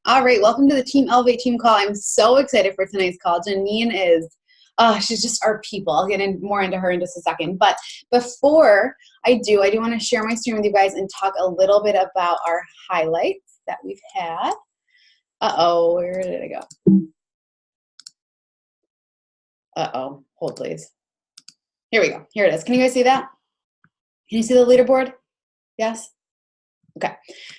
All right, welcome to the Team Elevate team call. I'm so excited for tonight's call. Janine is, she's just our people. I'll get more into her in just a second. But before I do want to share my screen with you guys and talk a little bit about our highlights that we've had. Uh-oh, where did it go? Uh-oh, hold please. Here we go. Here it is. Can you guys see that? Can you see the leaderboard? Yes? Okay,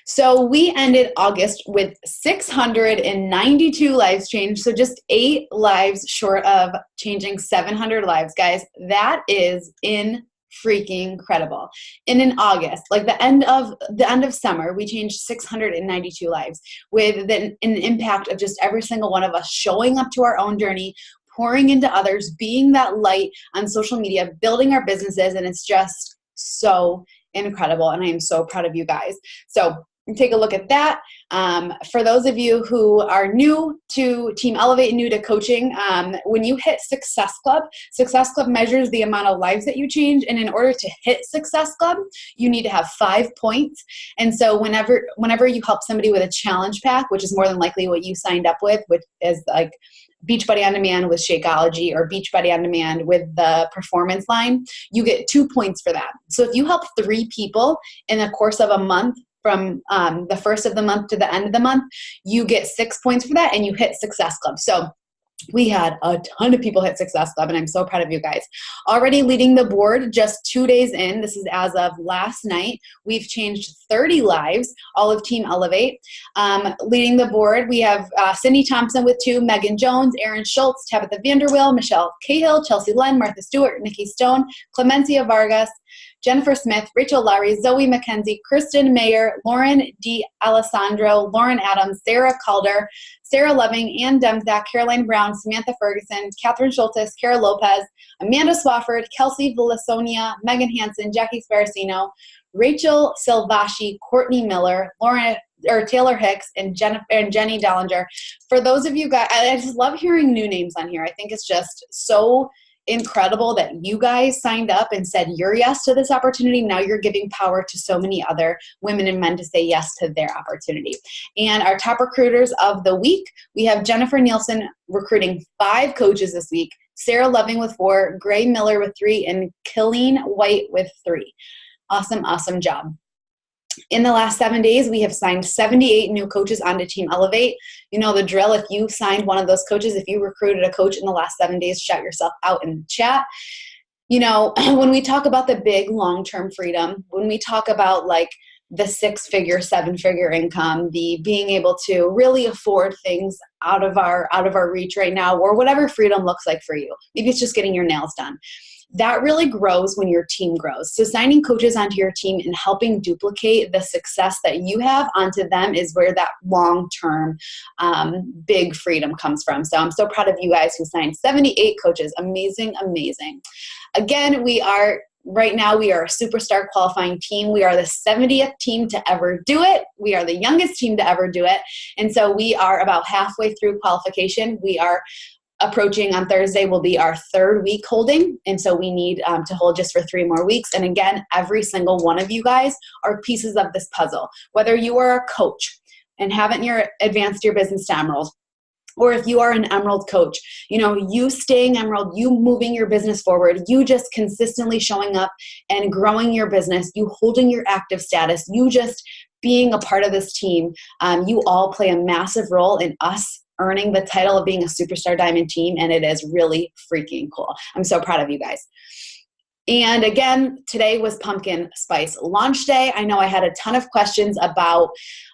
so we ended August with 692 lives changed, so just 8 lives short of changing 700 lives, guys. That is freaking incredible. And in August, like the end of summer, we changed 692 lives with an impact of just every single one of us showing up to our own journey, pouring into others, being that light on social media, building our businesses, and it's just so incredible, and I am so proud of you guys. So take a look at that. For those of you who are new to Team Elevate, new to coaching, when you hit Success Club measures the amount of lives that you change, and in order to hit Success Club, you need to have 5 points. And so whenever you help somebody with a challenge pack, which is more than likely what you signed up with, which is like Beachbody On Demand with Shakeology or Beachbody On Demand with the Performance line, you get 2 points for that. So if you help 3 people in the course of a month, from the first of the month to the end of the month, you get 6 points for that and you hit Success Club. So we had a ton of people hit Success Club, and I'm so proud of you guys. Already leading the board just 2 days in, this is as of last night, we've changed 30 lives, all of Team Elevate. Leading the board, we have Cindy Thompson with 2, Megan Jones, Erin Schultz, Tabitha Vanderwill, Michelle Cahill, Chelsea Len, Martha Stewart, Nikki Stone, Clemencia Vargas, Jennifer Smith, Rachel Lowry, Zoe McKenzie, Kristen Mayer, Lauren D. Alessandro, Lauren Adams, Sarah Calder, Sarah Loving, Ann Demzak, Caroline Brown, Samantha Ferguson, Catherine Schultes, Kara Lopez, Amanda Swafford, Kelsey Villasonia, Megan Hansen, Jackie Sparacino, Rachel Silvashi, Courtney Miller, Taylor Hicks, and Jenny Dellinger. For those of you guys, I just love hearing new names on here. I think it's just so incredible that you guys signed up and said your yes to this opportunity. Now you're giving power to so many other women and men to say yes to their opportunity. And our top recruiters of the week, we have Jennifer Nielsen recruiting 5 coaches this week, Sarah Loving with 4, Gray Miller with 3, and Killeen White with 3. Awesome job. In the last 7 days, we have signed 78 new coaches onto Team Elevate. You know the drill. If you signed one of those coaches, if you recruited a coach in the last 7 days, shout yourself out in the chat. You know, when we talk about the big long-term freedom, when we talk about like the 6-figure, 7-figure income, the being able to really afford things out of our reach right now, or whatever freedom looks like for you. Maybe it's just getting your nails done. That really grows when your team grows. So signing coaches onto your team and helping duplicate the success that you have onto them is where that long-term big freedom comes from. So I'm so proud of you guys who signed 78 coaches. Amazing. Again, right now we are a superstar qualifying team. We are the 70th team to ever do it. We are the youngest team to ever do it. And so we are about halfway through qualification. We are approaching on Thursday will be our 3rd week holding. And so we need to hold just for 3 more weeks. And again, every single one of you guys are pieces of this puzzle. Whether you are a coach and haven't advanced your business to Emerald, or if you are an Emerald coach, you know, you staying Emerald, you moving your business forward, you just consistently showing up and growing your business, you holding your active status, you just being a part of this team, you all play a massive role in us earning the title of being a Superstar Diamond team, and it is really freaking cool. I'm so proud of you guys. And again, today was Pumpkin Spice launch day. I know I had a ton of questions about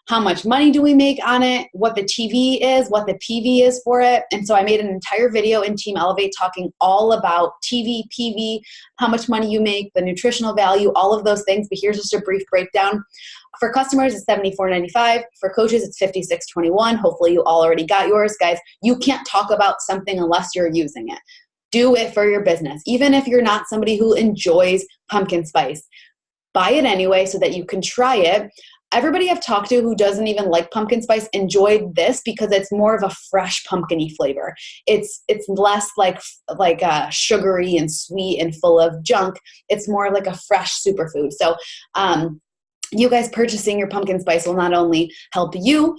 how much money do we make on it, what the TV is, what the PV is for it. And so I made an entire video in Team Elevate talking all about TV, PV, how much money you make, the nutritional value, all of those things. But here's just a brief breakdown. For customers, it's $74.95. For coaches, it's $56.21. Hopefully you all already got yours. Guys, you can't talk about something unless you're using it. Do it for your business. Even if you're not somebody who enjoys pumpkin spice, buy it anyway so that you can try it. Everybody I've talked to who doesn't even like pumpkin spice enjoyed this because it's more of a fresh pumpkin-y flavor. It's less like sugary and sweet and full of junk. It's more like a fresh superfood. So you guys purchasing your pumpkin spice will not only help you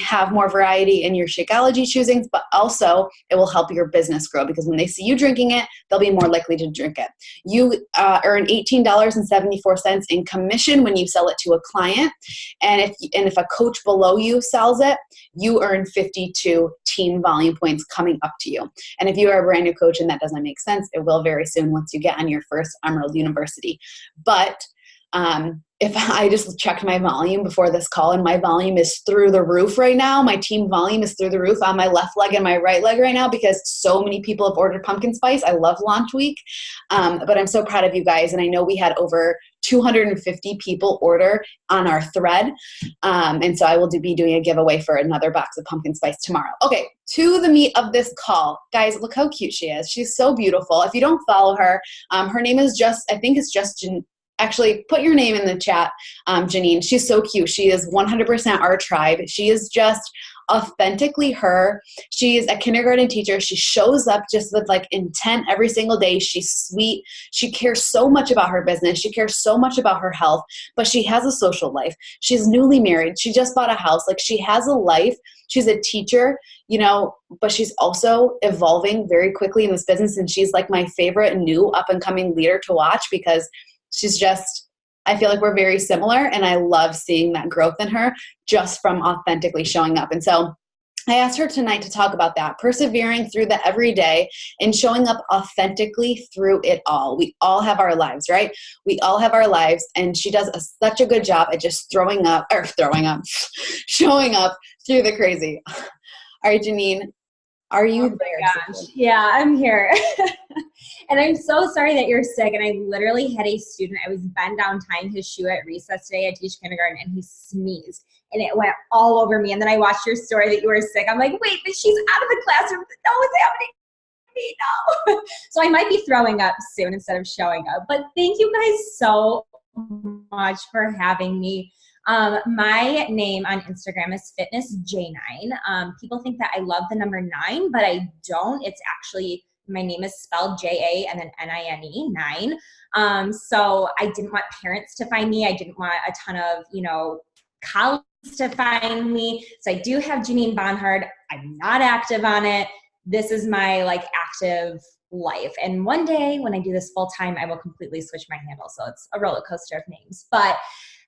have more variety in your Shakeology choosings, but also it will help your business grow because when they see you drinking it, they'll be more likely to drink it. You earn $18.74 in commission when you sell it to a client. And if a coach below you sells it, you earn 52 team volume points coming up to you. And if you are a brand new coach and that doesn't make sense, it will very soon once you get on your first Emerald University. But if I just checked my volume before this call and my volume is through the roof right now, my team volume is through the roof on my left leg and my right leg right now because so many people have ordered pumpkin spice. I love launch week, but I'm so proud of you guys. And I know we had over 250 people order on our thread. And so I will be doing a giveaway for another box of pumpkin spice tomorrow. Okay, to the meat of this call. Guys, look how cute she is. She's so beautiful. If you don't follow her, her name is Actually, put your name in the chat, Janine. She's so cute. She is 100% our tribe. She is just authentically her. She is a kindergarten teacher. She shows up just with like intent every single day. She's sweet. She cares so much about her business. She cares so much about her health, but she has a social life. She's newly married. She just bought a house. Like she has a life. She's a teacher, but she's also evolving very quickly in this business. And she's like my favorite new up and coming leader to watch because I feel like we're very similar and I love seeing that growth in her just from authentically showing up. And so I asked her tonight to talk about that, persevering through the everyday and showing up authentically through it all. We all have our lives, right? We all have our lives and she does such a good job at just showing up through the crazy. All right, Janine, are you there? Gosh. Yeah, I'm here. And I'm so sorry that you're sick. And I literally had a student, I was bent down tying his shoe at recess today. I teach kindergarten and he sneezed and it went all over me. And then I watched your story that you were sick. I'm like, wait, but she's out of the classroom. No, what's happening to me? No. So I might be throwing up soon instead of showing up. But thank you guys so much for having me. My name on Instagram is FitnessJ9. People think that I love the number 9, but I don't. It's actually, my name is spelled J-A and then N-I-N-E, 9. So I didn't want parents to find me. I didn't want a ton of, colleagues to find me. So I do have Janine Bonhard. I'm not active on it. This is my active life. And one day when I do this full time, I will completely switch my handle. So it's a roller coaster of names, but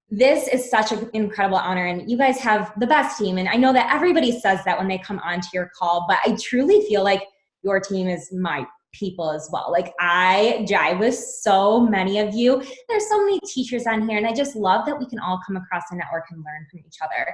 this is such an incredible honor and you guys have the best team. And I know that everybody says that when they come onto your call, but I truly feel like your team is my people as well. Like I jive with so many of you. There's so many teachers on here and I just love that we can all come across the network and learn from each other.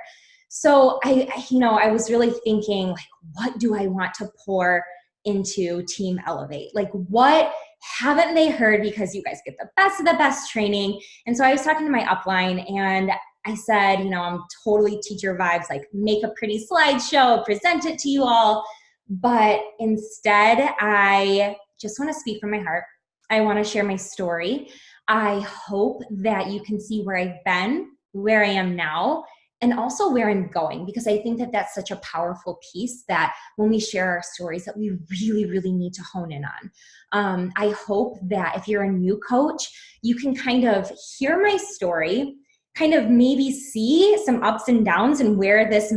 So I was really thinking what do I want to pour into Team Elevate? What haven't they heard, because you guys get the best of the best training. And so I was talking to my upline and I said, I'm totally teacher vibes, make a pretty slideshow, present it to you all. But instead, I just want to speak from my heart. I want to share my story. I hope that you can see where I've been, where I am now, and also where I'm going, because I think that that's such a powerful piece that when we share our stories that we really, really need to hone in on. I hope that if you're a new coach, you can kind of hear my story, kind of maybe see some ups and downs and where this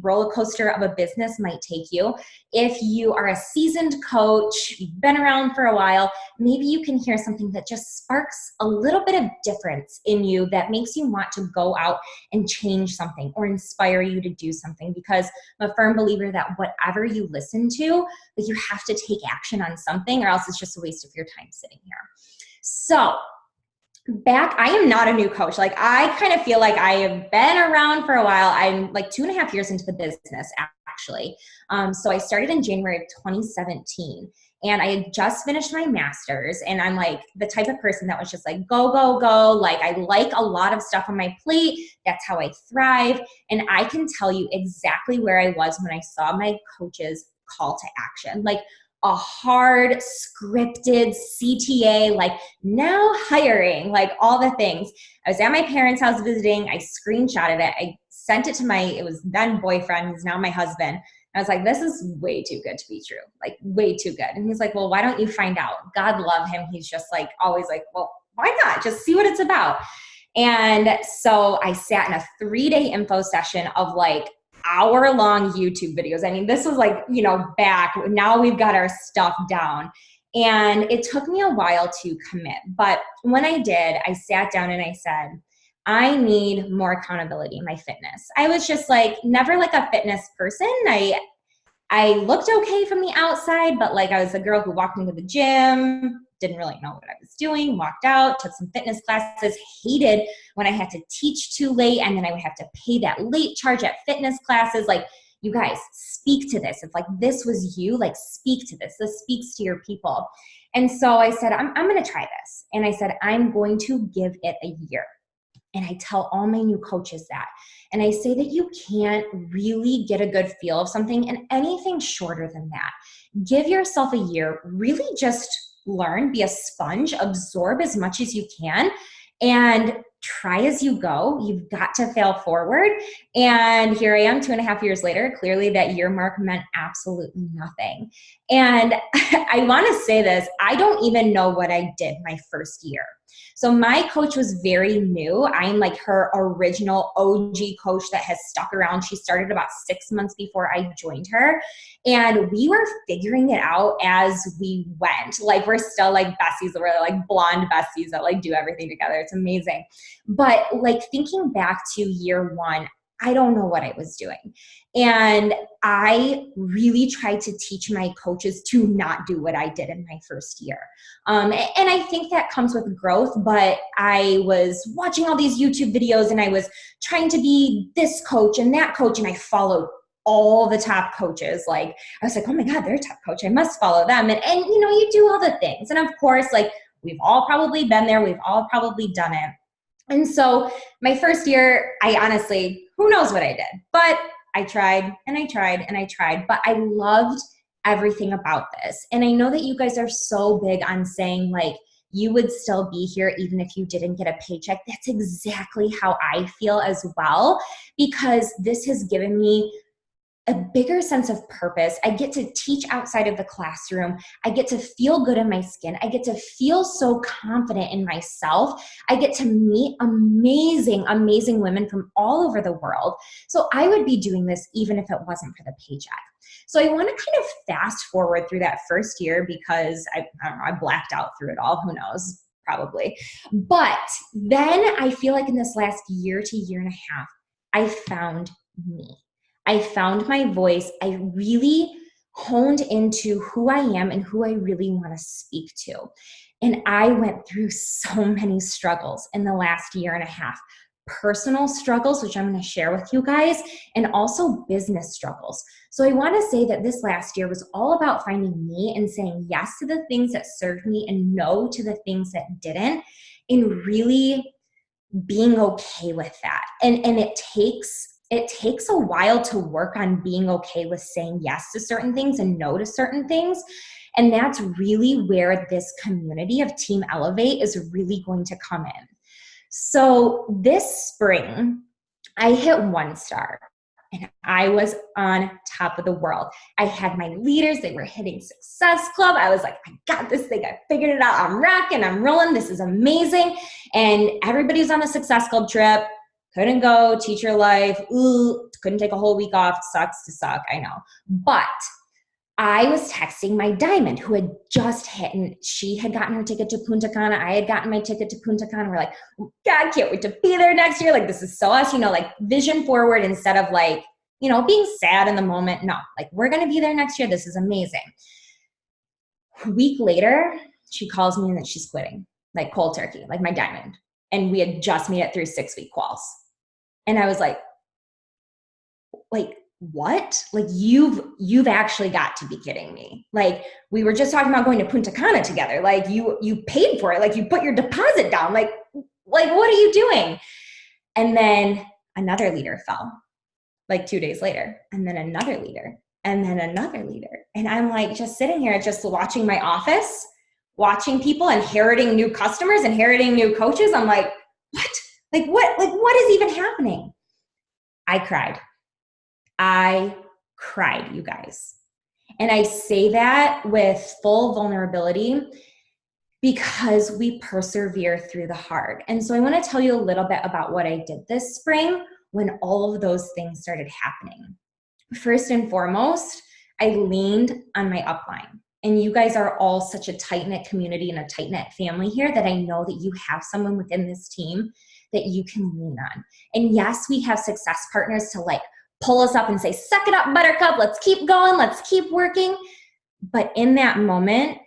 roller coaster of a business might take you. If you are a seasoned coach, you've been around for a while, maybe you can hear something that just sparks a little bit of difference in you that makes you want to go out and change something or inspire you to do something, because I'm a firm believer that whatever you listen to, that you have to take action on something or else it's just a waste of your time sitting here. So I am not a new coach. I kind of feel like I have been around for a while. I'm 2.5 years into the business, actually. So I started in January of 2017 and I had just finished my master's, and I'm the type of person that was just go, go, go. I like a lot of stuff on my plate. That's how I thrive. And I can tell you exactly where I was when I saw my coach's call to action. A hard scripted CTA, now hiring, all the things. I was at my parents' house visiting. I screenshotted it. I sent it to it was then boyfriend, who's now my husband. I was like, this is way too good to be true, way too good. And he's like, well, why don't you find out? God love him. He's just always well, why not? Just see what it's about. And so I sat in a 3-day info session of hour-long YouTube videos. I mean, this was like, back. Now we've got our stuff down. And it took me a while to commit. But when I did, I sat down and I said, I need more accountability in my fitness. I was just like, never like a fitness person. I looked okay from the outside, but like I was a girl who walked into the gym, didn't really know what I was doing, walked out, took some fitness classes, hated when I had to teach too late, and then I would have to pay that late charge at fitness classes. Like, you guys, speak to this. If like this was you, like speak to this. This speaks to your people. And so I said, I'm going to try this. And I said, I'm going to give it a year. And I tell all my new coaches that. And I say that you can't really get a good feel of something in anything shorter than that. Give yourself a year, really just learn, be a sponge, absorb as much as you can, and try as you go. You've got to fail forward. And here I am 2.5 years later. Clearly that year mark meant absolutely nothing. And I want to say this, I don't even know what I did my first year. So my coach was very new. I'm like her original OG coach that has stuck around. She started about 6 months before I joined her. And we were figuring it out as we went. Like, we're still like besties. We're like blonde besties that like do everything together. It's amazing. But like thinking back to year one, I don't know what I was doing. And I really tried to teach my coaches to not do what I did in my first year. And I think that comes with growth, but I was watching all these YouTube videos and I was trying to be this coach and that coach, and I followed all the top coaches. Like, I was like, oh my God, they're a top coach. I must follow them. And you do all the things. And of course, like, we've all probably been there. We've all probably done it. And so my first year, I honestly, who knows what I did, but I tried and I tried and I tried, but I loved everything about this. And I know that you guys are so big on saying like, you would still be here even if you didn't get a paycheck. That's exactly how I feel as well, because this has given me a bigger sense of purpose. I get to teach outside of the classroom. I get to feel good in my skin. I get to feel so confident in myself. I get to meet amazing, amazing women from all over the world. So I would be doing this even if it wasn't for the paycheck. So I want to kind of fast forward through that first year because I don't know, I blacked out through it all. Who knows? Probably. But then I feel like in this last year to year and a half, I found me. I found my voice. I really honed into who I am and who I really want to speak to. And I went through so many struggles in the last year and a half. Personal struggles, which I'm going to share with you guys, and also business struggles. So I want to say that this last year was all about finding me and saying yes to the things that served me and no to the things that didn't, and really being okay with that. And it takes a while to work on being okay with saying yes to certain things and no to certain things. And that's really where this community of Team Elevate is really going to come in. So this spring, I hit 1 star and I was on top of the world. I had my leaders, they were hitting Success Club. I was like, I got this thing. I figured it out. I'm rocking, I'm rolling. This is amazing. And everybody was on a Success Club trip. Couldn't go, teach your life. Ooh, couldn't take a whole week off. Sucks to suck, I know. But I was texting my diamond who had just hit, and she had gotten her ticket to Punta Cana. I had gotten my ticket to Punta Cana. We're like, God, can't wait to be there next year. Like, this is so us, like vision forward instead of like, being sad in the moment. No, like, we're going to be there next year. This is amazing. A week later, she calls me and that she's quitting, like cold turkey, like my diamond. And we had just made it through 6-week quals. And I was like, what? Like, you've actually got to be kidding me. Like, we were just talking about going to Punta Cana together. Like, you paid for it. Like, you put your deposit down. Like, what are you doing? And then another leader fell, like 2 days later, and then another leader, and then another leader. And I'm like, just sitting here, just watching my office, watching people inheriting new customers, inheriting new coaches. I'm like, what? What is even happening? I cried, you guys. And I say that with full vulnerability because we persevere through the hard. And so I want to tell you a little bit about what I did this spring when all of those things started happening. First and foremost, I leaned on my upline. And you guys are all such a tight-knit community and a tight-knit family here that I know that you have someone within this team that you can lean on. And yes, we have success partners to like pull us up and say, suck it up, buttercup, let's keep going, let's keep working. But in that moment,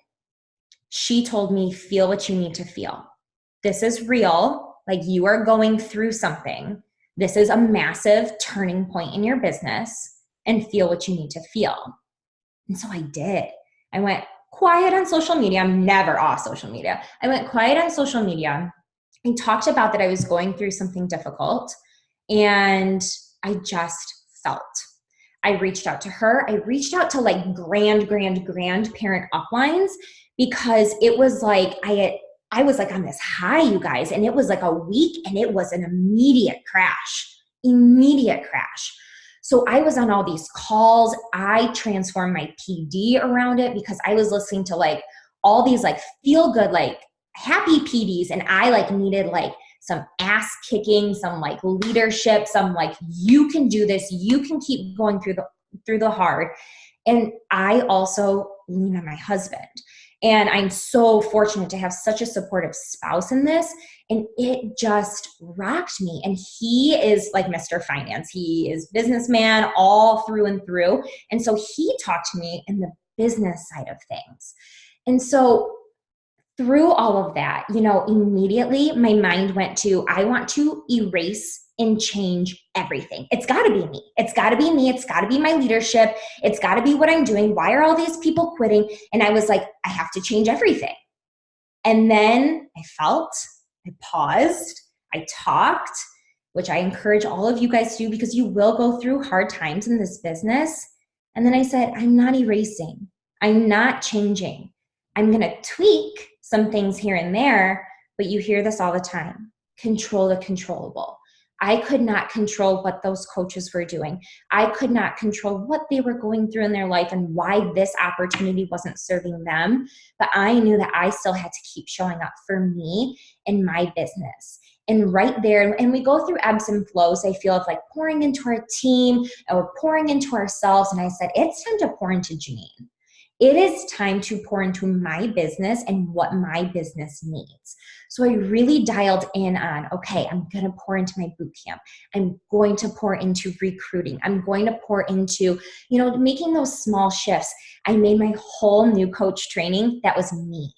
she told me, feel what you need to feel. This is real. Like, you are going through something. This is a massive turning point in your business, and feel what you need to feel. And so I did. I went quiet on social media. I'm never off social media. I went quiet on social media and talked about that I was going through something difficult, and I just felt. I reached out to her. I reached out to like grandparent uplines, because it was like I was like on this high, you guys, and it was like a week, and it was an immediate crash. So I was on all these calls. I transformed my PD around it, because I was listening to like all these like feel good, like happy PDs. And I like needed like some ass kicking, some like leadership, some like, you can do this. You can keep going through the hard. And I also lean on my husband. And I'm so fortunate to have such a supportive spouse in this. And it just rocked me. And he is like Mr. Finance. He is businessman all through and through. And so he talked to me in the business side of things. And so through all of that, you know, immediately my mind went to, I want to erase and change everything. It's got to be me. It's got to be me. It's got to be my leadership. It's got to be what I'm doing. Why are all these people quitting? And I was like, I have to change everything. And then I paused, I talked, which I encourage all of you guys to do, because you will go through hard times in this business. And then I said, I'm not erasing. I'm not changing. I'm going to tweak some things here and there, but you hear this all the time. Control the controllable. I could not control what those coaches were doing. I could not control what they were going through in their life and why this opportunity wasn't serving them. But I knew that I still had to keep showing up for me and my business. And right there, and we go through ebbs and flows, I feel, of like pouring into our team or pouring into ourselves. And I said, it's time to pour into Janine. It is time to pour into my business and what my business needs. So I really dialed in on, okay, I'm going to pour into my boot camp. I'm going to pour into recruiting. I'm going to pour into, making those small shifts. I made my whole new coach training that was me.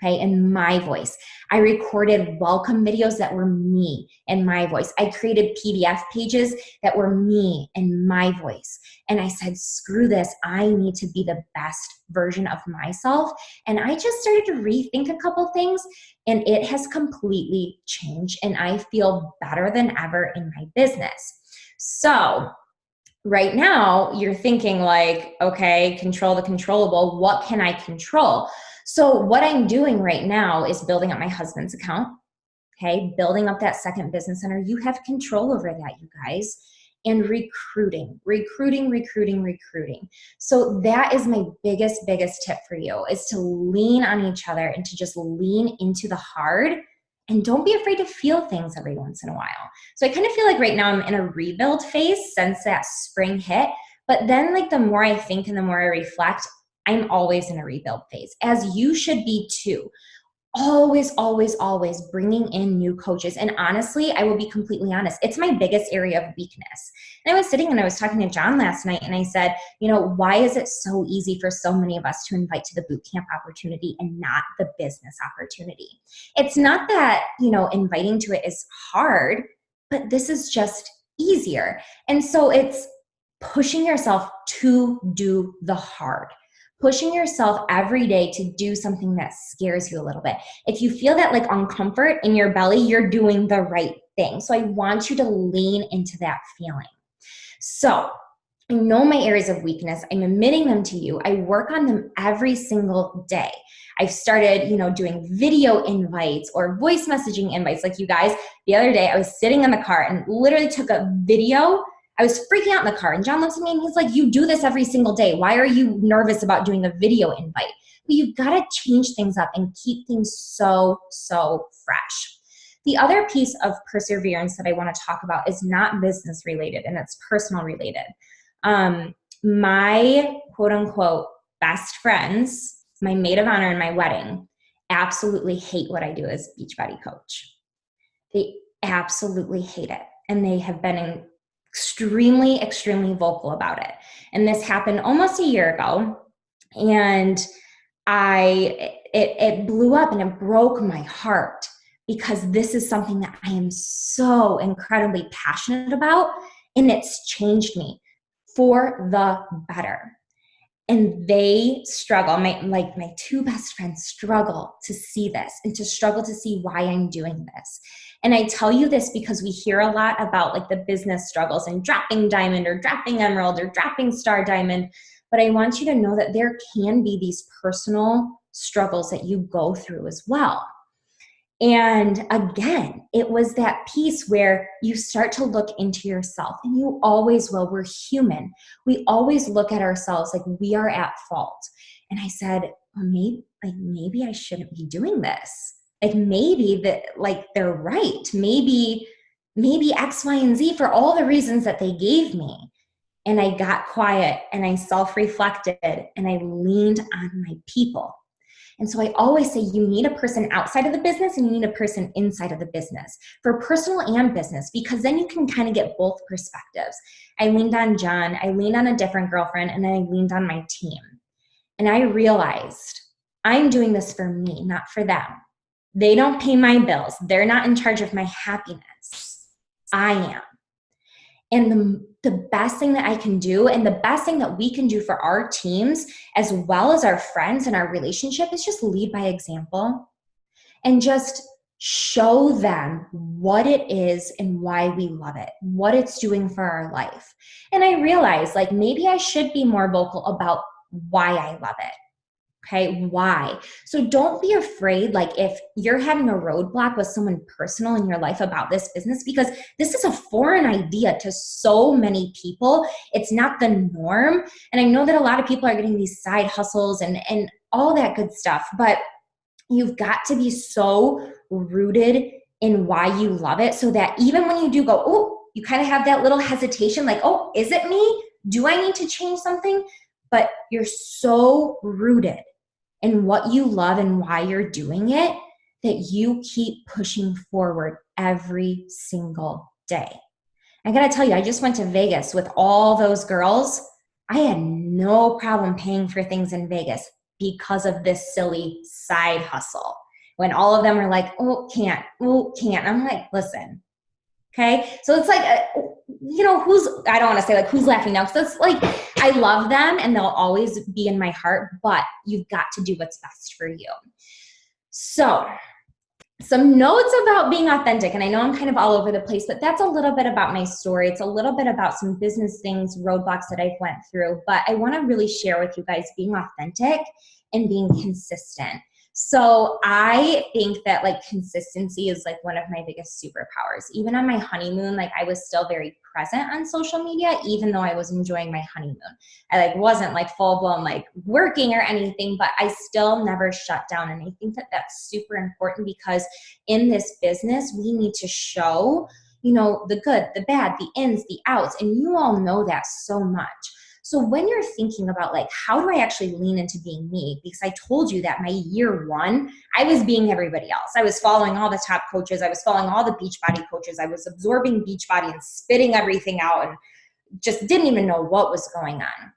Okay, in my voice. I recorded welcome videos that were me and my voice. I created PDF pages that were me and my voice. And I said, screw this. I need to be the best version of myself. And I just started to rethink a couple things, and it has completely changed. And I feel better than ever in my business. So right now you're thinking like, okay, control the controllable. What can I control? So what I'm doing right now is building up my husband's account, okay? Building up that second business center. You have control over that, you guys. And recruiting. So that is my biggest tip for you, is to lean on each other and to just lean into the hard. And don't be afraid to feel things every once in a while. So I kind of feel like right now I'm in a rebuild phase since that spring hit. But then like the more I think and the more I reflect, I'm always in a rebuild phase, as you should be too. Always bringing in new coaches. And honestly, I will be completely honest, it's my biggest area of weakness. And I was sitting and I was talking to John last night, and I said, why is it so easy for so many of us to invite to the boot camp opportunity and not the business opportunity? It's not that, inviting to it is hard, but this is just easier. And so it's pushing yourself to do the hard. Pushing yourself every day to do something that scares you a little bit. If you feel that like uncomfort in your belly, you're doing the right thing. So I want you to lean into that feeling. So I know my areas of weakness. I'm admitting them to you. I work on them every single day. I've started, doing video invites or voice messaging invites. Like you guys, the other day I was sitting in the car and literally took a video. I was freaking out in the car, and John looks at me and he's like, you do this every single day. Why are you nervous about doing a video invite? But you've got to change things up and keep things so fresh. The other piece of perseverance that I want to talk about is not business related, and it's personal related. My quote unquote best friends, my maid of honor in my wedding, absolutely hate what I do as Beachbody coach. They absolutely hate it. And they have been extremely, extremely vocal about it. And this happened almost a year ago. And it blew up and it broke my heart, because this is something that I am so incredibly passionate about, and it's changed me for the better. And they struggle, my two best friends struggle to see this and to struggle to see why I'm doing this. And I tell you this because we hear a lot about like the business struggles and dropping diamond or dropping emerald or dropping star diamond. But I want you to know that there can be these personal struggles that you go through as well. And again, it was that piece where you start to look into yourself, and you always will. We're human. We always look at ourselves like we are at fault. And I said, well, maybe I shouldn't be doing this. Like maybe they're right. Maybe X, Y, and Z for all the reasons that they gave me. And I got quiet and I self-reflected and I leaned on my people. And so I always say you need a person outside of the business and you need a person inside of the business for personal and business, because then you can kind of get both perspectives. I leaned on John, I leaned on a different girlfriend, and then I leaned on my team. And I realized I'm doing this for me, not for them. They don't pay my bills. They're not in charge of my happiness. I am. And the best thing that I can do, and the best thing that we can do for our teams, as well as our friends and our relationship, is just lead by example and just show them what it is and why we love it, what it's doing for our life. And I realized like maybe I should be more vocal about why I love it. Okay, why? So don't be afraid, like if you're having a roadblock with someone personal in your life about this business, because this is a foreign idea to so many people. It's not the norm. And I know that a lot of people are getting these side hustles and all that good stuff, but you've got to be so rooted in why you love it, so that even when you do go, oh, you kind of have that little hesitation, like, oh, is it me? Do I need to change something? But you're so rooted in what you love and why you're doing it that you keep pushing forward every single day. I gotta tell you, I just went to Vegas with all those girls. I had no problem paying for things in Vegas because of this silly side hustle. When all of them were like, oh, can't. I'm like, listen, okay? So it's like, I don't want to say like who's laughing now, because it's like, I love them and they'll always be in my heart, but you've got to do what's best for you. So some notes about being authentic, and I know I'm kind of all over the place, but that's a little bit about my story. It's a little bit about some business things, roadblocks that I've went through, but I want to really share with you guys being authentic and being consistent. So I think that like consistency is like one of my biggest superpowers. Even on my honeymoon, like I was still very present on social media, even though I was enjoying my honeymoon. I like wasn't like full blown like working or anything, but I still never shut down. And I think that that's super important, because in this business, we need to show, the good, the bad, the ins, the outs, and you all know that so much. So when you're thinking about like, how do I actually lean into being me? Because I told you that my year one, I was being everybody else. I was following all the top coaches. I was following all the Beachbody coaches. I was absorbing Beachbody and spitting everything out and just didn't even know what was going on.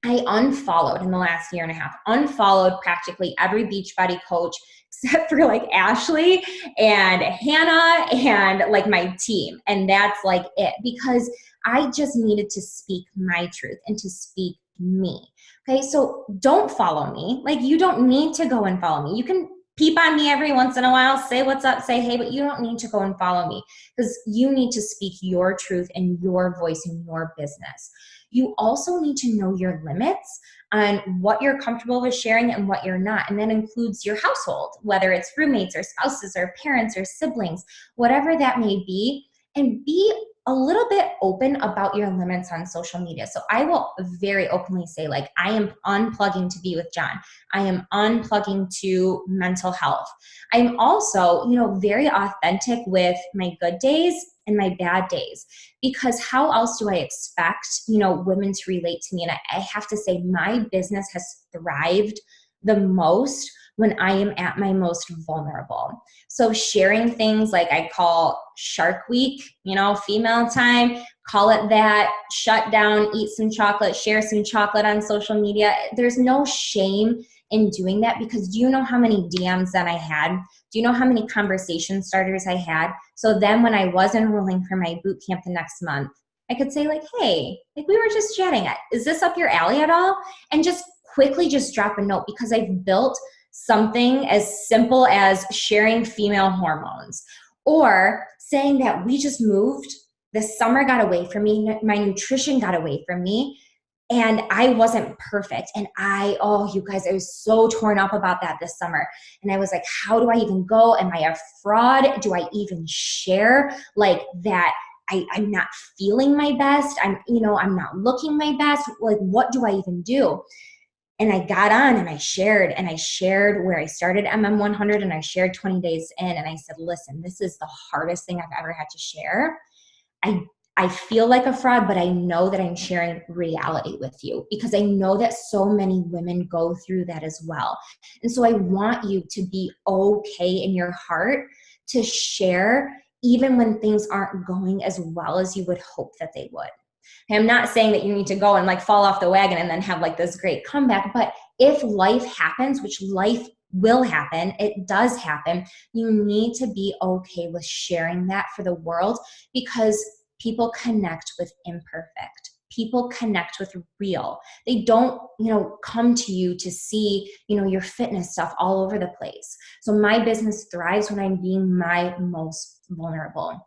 I unfollowed in the last year and a half, unfollowed practically every Beachbody coach except for like Ashley and Hannah and like my team. And that's like it, because I just needed to speak my truth and to speak me. Okay, so don't follow me. Like you don't need to go and follow me. You can peep on me every once in a while, say what's up, say hey, but you don't need to go and follow me, because you need to speak your truth and your voice in your business. You also need to know your limits on what you're comfortable with sharing and what you're not. And that includes your household, whether it's roommates or spouses or parents or siblings, whatever that may be. And be a little bit open about your limits on social media. So I will very openly say, like, I am unplugging to be with John. I am unplugging to mental health. I'm also, very authentic with my good days and my bad days, because how else do I expect, women to relate to me? And I have to say, my business has thrived the most when I am at my most vulnerable. So sharing things like I call Shark Week, female time, call it that, shut down, eat some chocolate, share some chocolate on social media. There's no shame in doing that, because do you know how many DMs that I had? Do you know how many conversation starters I had? So then when I was enrolling for my boot camp the next month, I could say like, hey, like we were just chatting. Is this up your alley at all? And just quickly just drop a note, because I've built something as simple as sharing female hormones, or saying that we just moved, the summer got away from me, my nutrition got away from me, and I wasn't perfect. And you guys, I was so torn up about that this summer. And I was like, how do I even go? Am I a fraud? Do I even share like that? I'm not feeling my best. I'm not looking my best. Like, what do I even do? And I got on and I shared where I started MM100, and I shared 20 days in, and I said, listen, this is the hardest thing I've ever had to share. I feel like a fraud, but I know that I'm sharing reality with you, because I know that so many women go through that as well. And so I want you to be okay in your heart to share, even when things aren't going as well as you would hope that they would. I'm not saying that you need to go and like fall off the wagon and then have like this great comeback, but if life happens, which life will happen, it does happen, you need to be okay with sharing that for the world, because people connect with imperfect. People connect with real. They don't, come to you to see, your fitness stuff all over the place. So my business thrives when I'm being my most vulnerable.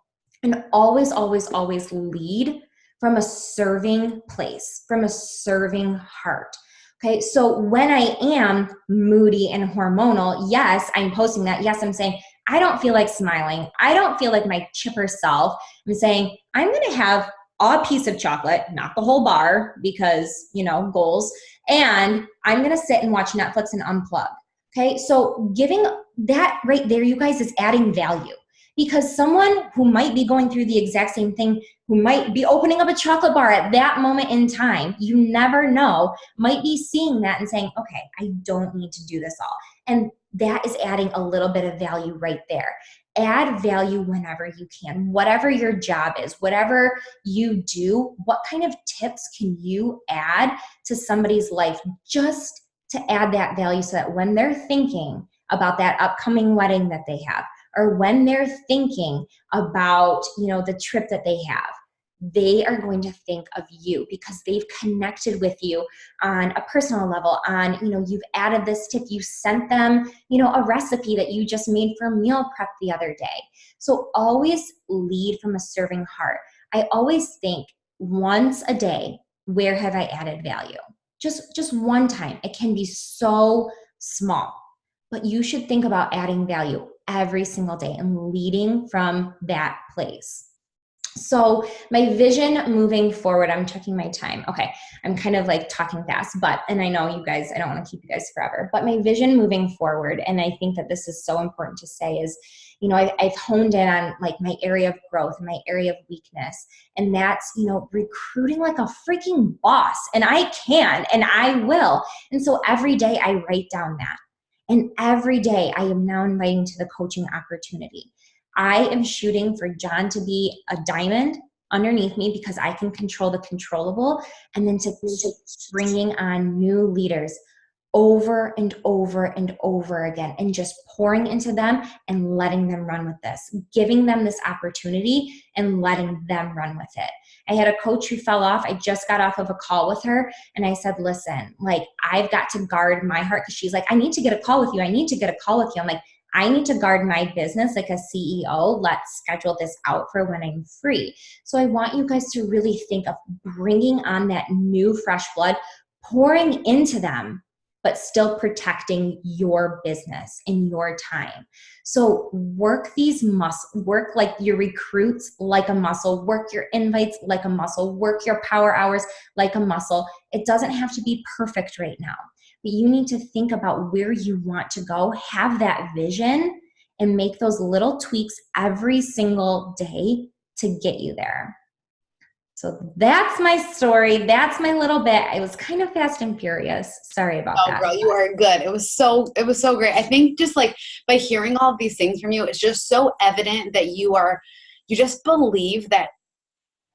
And always, always, always lead from a serving place, from a serving heart. Okay, so when I am moody and hormonal, yes, I'm posting that. Yes, I'm saying, I don't feel like smiling. I don't feel like my chipper self. I'm saying, I'm going to have a piece of chocolate, not the whole bar, because, goals. And I'm going to sit and watch Netflix and unplug. Okay, so giving that right there, you guys, is adding value. Because someone who might be going through the exact same thing, who might be opening up a chocolate bar at that moment in time, you never know, might be seeing that and saying, okay, I don't need to do this all. And that is adding a little bit of value right there. Add value whenever you can. Whatever your job is, whatever you do, what kind of tips can you add to somebody's life just to add that value, so that when they're thinking about that upcoming wedding that they have, or when they're thinking about, the trip that they have, they are going to think of you, because they've connected with you on a personal level, on, you've added this tip, you sent them, a recipe that you just made for meal prep the other day. So always lead from a serving heart. I always think, once a day, where have I added value? Just one time. It can be so small, but you should think about adding value every single day and leading from that place. So my vision moving forward, I'm checking my time. Okay, I'm kind of like talking fast, and I know you guys, I don't want to keep you guys forever, but my vision moving forward, and I think that this is so important to say, is, I've honed in on like my area of growth and my area of weakness. And that's, recruiting like a freaking boss. And I can, and I will. And so every day I write down that. And every day I am now inviting to the coaching opportunity. I am shooting for John to be a diamond underneath me, because I can control the controllable, and then to bringing on new leaders over and over and over again, and just pouring into them and letting them run with this, giving them this opportunity and letting them run with it. I had a coach who fell off. I just got off of a call with her, and I said, listen, like, I've got to guard my heart, because she's like, I need to get a call with you. I need to get a call with you. I'm like, I need to guard my business like a CEO. Let's schedule this out for when I'm free. So I want you guys to really think of bringing on that new fresh blood, pouring into them but still protecting your business and your time. So work these muscles, work like your recruits like a muscle, work your invites like a muscle, work your power hours like a muscle. It doesn't have to be perfect right now, but you need to think about where you want to go, have that vision, and make those little tweaks every single day to get you there. So that's my story. That's my little bit. I was kind of fast and furious. Sorry about that. Girl, you are good. It was so great. I think just like by hearing all of these things from you, it's just so evident that you just believe that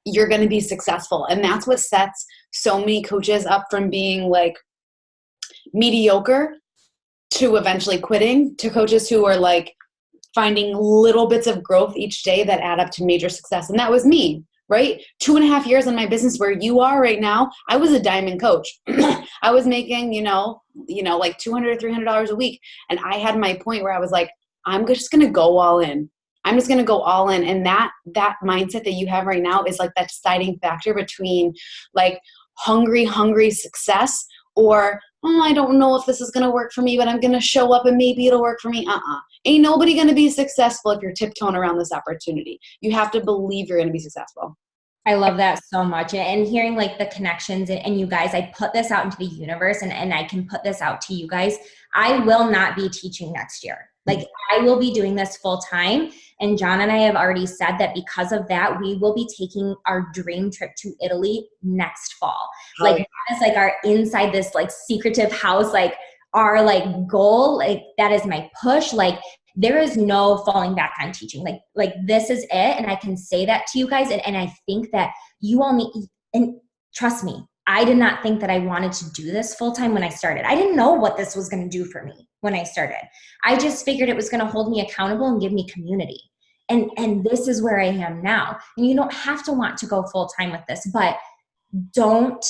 you're going to be successful. And that's what sets so many coaches up from being like mediocre to eventually quitting, to coaches who are like finding little bits of growth each day that add up to major success. And that was me. Right? 2.5 years in my business where you are right now, I was a diamond coach. I was making, like $200 or $300 a week. And I had my point where I was like, I'm just going to go all in. I'm just going to go all in. And that mindset that you have right now is like that deciding factor between like hungry success or, I don't know if this is going to work for me, but I'm going to show up and maybe it'll work for me. Ain't nobody going to be successful if you're tiptoeing around this opportunity. You have to believe you're going to be successful. I love that so much. And hearing like the connections and you guys, I put this out into the universe and I can put this out to you guys. I will not be teaching next year. Like I will be doing this full time. And John and I have already said that because of that, we will be taking our dream trip to Italy next fall. Like that is like our inside this like secretive house, like our like goal, like that is my push. Like there is no falling back on teaching. Like this is it. And I can say that to you guys. And I think that you all need, and trust me, I did not think that I wanted to do this full time when I started. I didn't know what this was going to do for me when I started. I just figured it was going to hold me accountable and give me community. And this is where I am now. And you don't have to want to go full time with this, but don't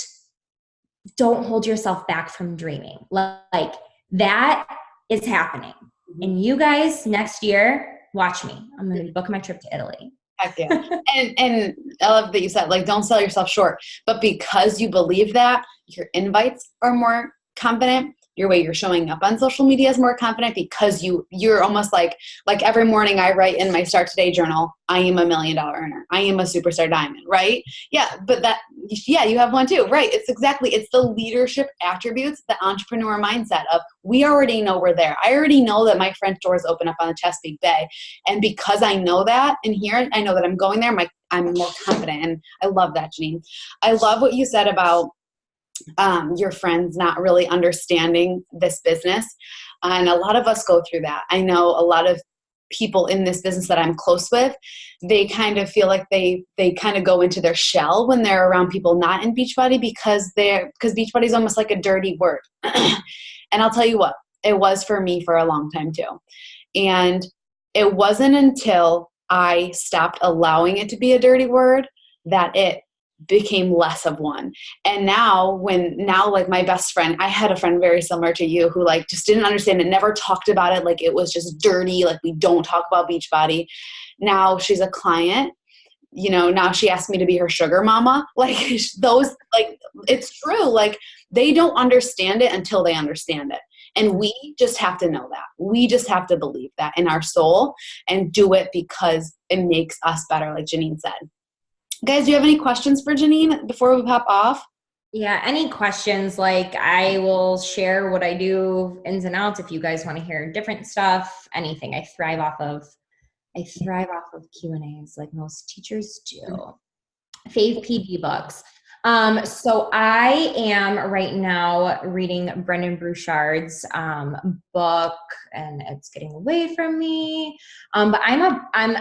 hold yourself back from dreaming. Like that is happening. And you guys next year, watch me. I'm going to book my trip to Italy. Heck yeah. And I love that you said, like, don't sell yourself short. But because you believe that, your invites are more confident. Your way you're showing up on social media is more confident because you're almost like every morning I write in my Start Today journal, I am $1 million earner. I am a superstar diamond, right? Yeah, but you have one too, right? It's the leadership attributes, the entrepreneur mindset of we already know we're there. I already know that my French doors open up on the Chesapeake Bay. And because I know that and here, I know that I'm going there, I'm more confident. And I love that, Janine. I love what you said about your friends not really understanding this business. And a lot of us go through that. I know a lot of people in this business that I'm close with, they kind of feel like they kind of go into their shell when they're around people not in Beachbody because Beachbody is almost like a dirty word. And I'll tell you what, it was for me for a long time too. And it wasn't until I stopped allowing it to be a dirty word that it became less of one. And now like my best friend, I had a friend very similar to you who like just didn't understand it, never talked about it. Like it was just dirty. Like we don't talk about Beachbody. Now she's a client, now she asked me to be her sugar mama. Like those, like it's true. Like they don't understand it until they understand it. And we just have to know that. We just have to believe that in our soul and do it because it makes us better. Like Janine said. Guys, do you have any questions for Janine before we pop off? Yeah, any questions? Like I will share what I do ins and outs if you guys want to hear different stuff, anything. I thrive off of Q&As like most teachers do. Fave PB books. So I am right now reading Brendon Burchard's book, and it's getting away from me. But I'm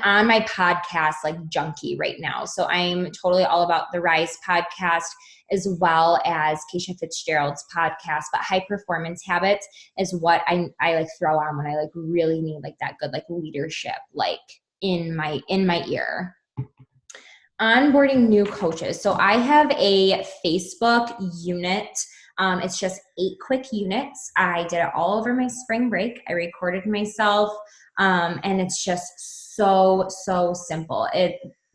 on my podcast like junkie right now. So I'm totally all about the Rise podcast as well as Keisha Fitzgerald's podcast. But High Performance Habits is what I like throw on when I like really need like that good like leadership like in my ear. Onboarding new coaches. So I have a Facebook unit. It's just 8 quick units. I did it all over my spring break. I recorded myself. And it's just so simple.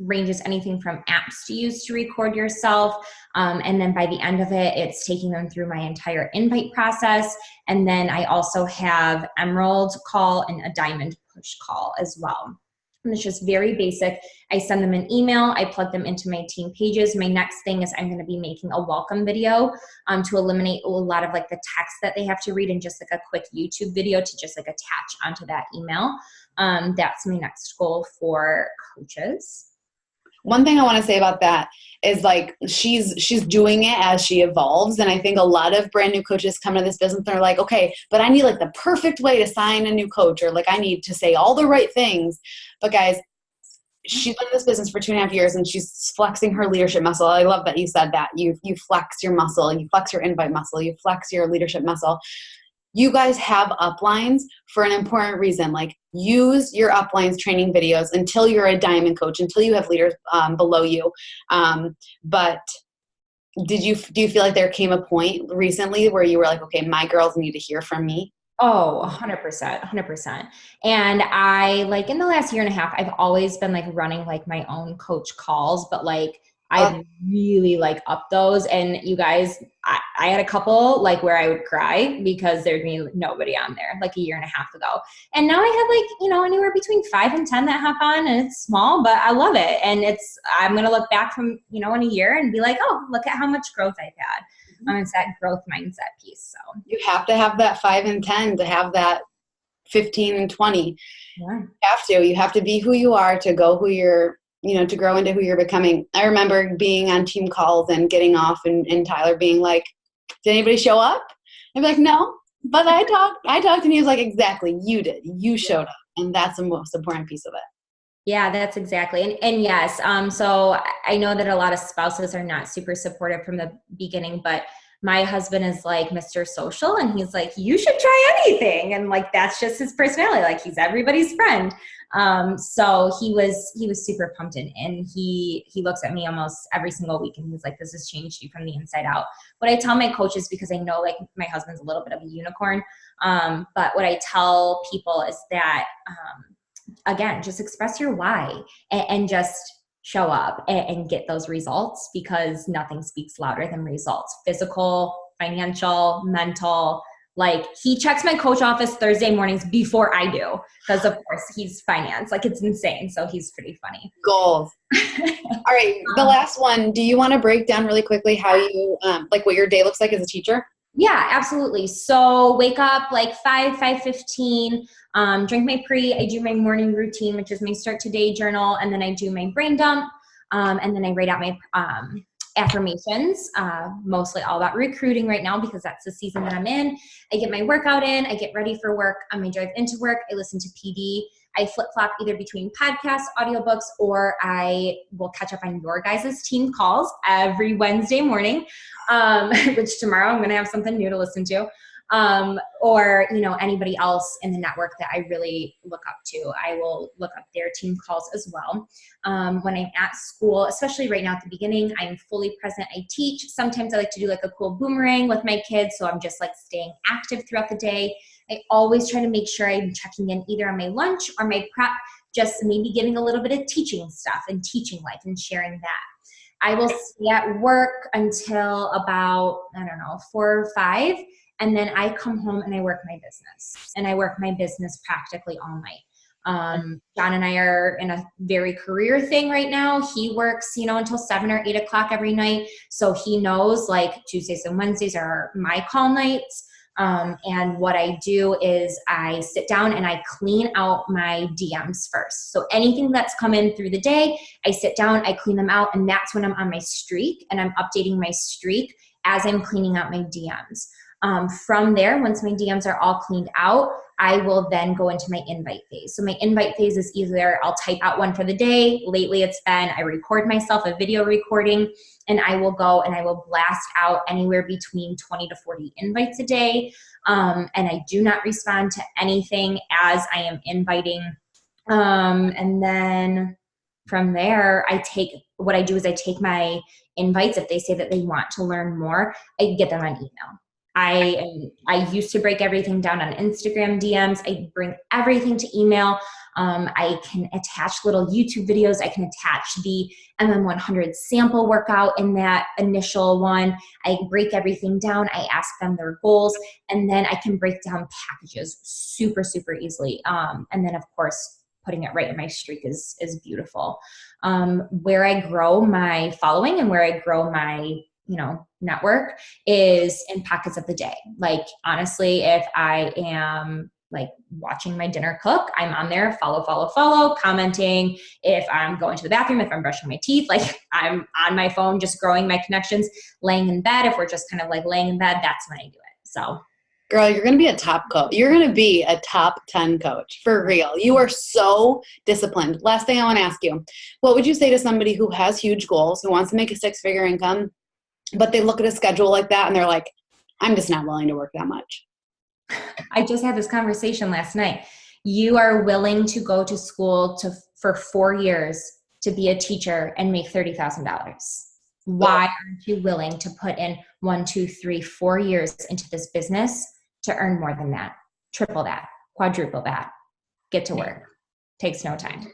ranges anything from apps to use to record yourself. And then by the end of it, it's taking them through my entire invite process. And then I also have Emerald call and a Diamond push call as well. And it's just very basic. I send them an email. I plug them into my team pages. My next thing is I'm going to be making a welcome video to eliminate a lot of like the text that they have to read, and just like a quick YouTube video to just like attach onto that email. That's my next goal for coaches. One thing I want to say about that is like she's doing it as she evolves. And I think a lot of brand new coaches come to this business and they're like, okay, but I need like the perfect way to sign a new coach, or like I need to say all the right things. But guys, she's been in this business for 2.5 years and she's flexing her leadership muscle. I love that you said that. You flex your muscle, you flex your invite muscle, you flex your leadership muscle. You guys have uplines for an important reason. Like, use your uplines training videos until you're a diamond coach, until you have leaders below you. But do you feel like there came a point recently where you were like, okay, my girls need to hear from me? Oh, 100%. And I, like, in the last year and a half, I've always been like running like my own coach calls, but like I've really like upped those. And you guys, I had a couple like where I would cry because there'd be nobody on there like a year and a half ago. And now I have like, you know, anywhere between 5 and 10 that hop on, and it's small, but I love it. And I'm going to look back from, you know, in a year and be like, oh, look at how much growth I've had. It's that growth mindset piece. So you have to have that 5 and 10 to have that 15 and 20. Yeah. You have to be who you are to go who you're, you know, to grow into who you're becoming. I remember being on team calls and getting off and Tyler being like, did anybody show up? I'd be like, no, but I talked, and he was like, exactly, you did. You showed up. And that's the most important piece of it. Yeah, that's exactly. And yes, so I know that a lot of spouses are not super supportive from the beginning, but my husband is like Mr. Social, and he's like, you should try anything. And like, that's just his personality. Like, he's everybody's friend. So he was super pumped in, and he looks at me almost every single week and he's like, this has changed you from the inside out. What I tell my coaches, because I know like my husband's a little bit of a unicorn. But what I tell people is that, again, just express your why and just show up and get those results, because nothing speaks louder than results. Physical, financial, mental. Like, he checks my coach office Thursday mornings before I do, because of course he's finance. Like, it's insane. So he's pretty funny. Goals. All right. The last one, do you want to break down really quickly how you, like what your day looks like as a teacher? Yeah, absolutely. So wake up like 5:15, drink my I do my morning routine, which is my start today journal. And then I do my brain dump. And then I write out my affirmations, mostly all about recruiting right now, because that's the season that I'm in. I get my workout in, I get ready for work. On my drive into work, I listen to PD. I flip-flop either between podcasts, audiobooks, or I will catch up on your guys' team calls every Wednesday morning, which tomorrow I'm going to have something new to listen to, or, you know, anybody else in the network that I really look up to. I will look up their team calls as well. When I'm at school, especially right now at the beginning, I am fully present. I teach. Sometimes I like to do like a cool boomerang with my kids, so I'm just like staying active throughout the day. I always try to make sure I'm checking in either on my lunch or my prep, just maybe giving a little bit of teaching stuff and teaching life and sharing that. I will stay at work until about, 4 or 5. And then I come home and I work my business. And I work my business practically all night. John and I are in a very career thing right now. He works, until 7 or 8 o'clock every night. So he knows like Tuesdays and Wednesdays are my call nights. And what I do is I sit down and I clean out my DMs first. So anything that's come in through the day, I sit down, I clean them out, and that's when I'm on my streak, and I'm updating my streak as I'm cleaning out my DMs. From there, once my DMs are all cleaned out, I will then go into my invite phase. So my invite phase is either I'll type out one for the day. Lately it's been I record myself a video recording, and I will go and I will blast out anywhere between 20 to 40 invites a day. And I do not respond to anything as I am inviting. And then from there, what I do is I take my invites. If they say that they want to learn more, I get them on email. I used to break everything down on Instagram DMs. I bring everything to email. I can attach little YouTube videos. I can attach the MM100 sample workout in that initial one. I break everything down. I ask them their goals, and then I can break down packages super, super easily. And then, of course, putting it right in my streak is beautiful. Where I grow my following and where I grow my, network is in pockets of the day. Like, honestly, if I am like watching my dinner cook, I'm on there, follow, commenting. If I'm going to the bathroom, if I'm brushing my teeth, like I'm on my phone, just growing my connections. Laying in bed, if we're just kind of like laying in bed, that's when I do it. So girl, you're going to be a top coach. You're going to be a top 10 coach for real. You are so disciplined. Last thing I want to ask you, what would you say to somebody who has huge goals, who wants to make a 6-figure income, but they look at a schedule like that and they're like, I'm just not willing to work that much? I just had this conversation last night. You are willing to go to school for 4 years to be a teacher and make $30,000. Why aren't you willing to put in 1, 2, 3, 4 years into this business to earn more than that? Triple that, quadruple that. Get to work. Takes no time.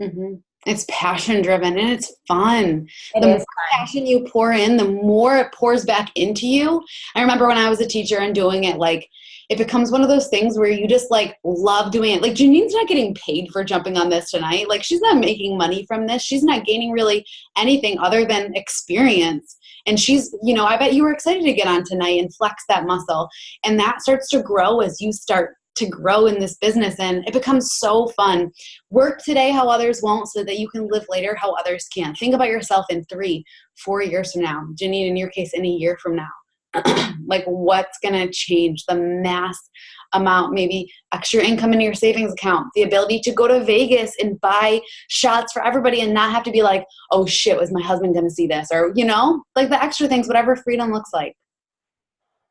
Mm-hmm. It's passion driven and it's fun. The more passion you pour in, the more it pours back into you. I remember when I was a teacher and doing it, like it becomes one of those things where you just like love doing it. Like Janine's not getting paid for jumping on this tonight. Like she's not making money from this. She's not gaining really anything other than experience. And she's, I bet you were excited to get on tonight and flex that muscle. And that starts to grow as you start to grow in this business, and it becomes so fun. Work today how others won't so that you can live later how others can. Think about yourself in 3, 4 years from now. Janine, in your case, in a year from now. Like what's going to change? The mass amount, maybe extra income in your savings account, the ability to go to Vegas and buy shots for everybody and not have to be like, oh shit, was my husband going to see this? Or, like the extra things, whatever freedom looks like.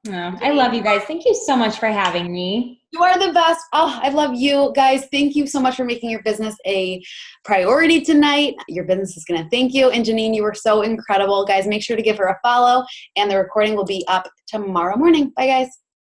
Oh, I love you guys. Thank you so much for having me. You are the best. Oh, I love you guys. Thank you so much for making your business a priority tonight. Your business is going to thank you. And Janine, you were so incredible. Guys, make sure to give her a follow, and the recording will be up tomorrow morning. Bye, guys.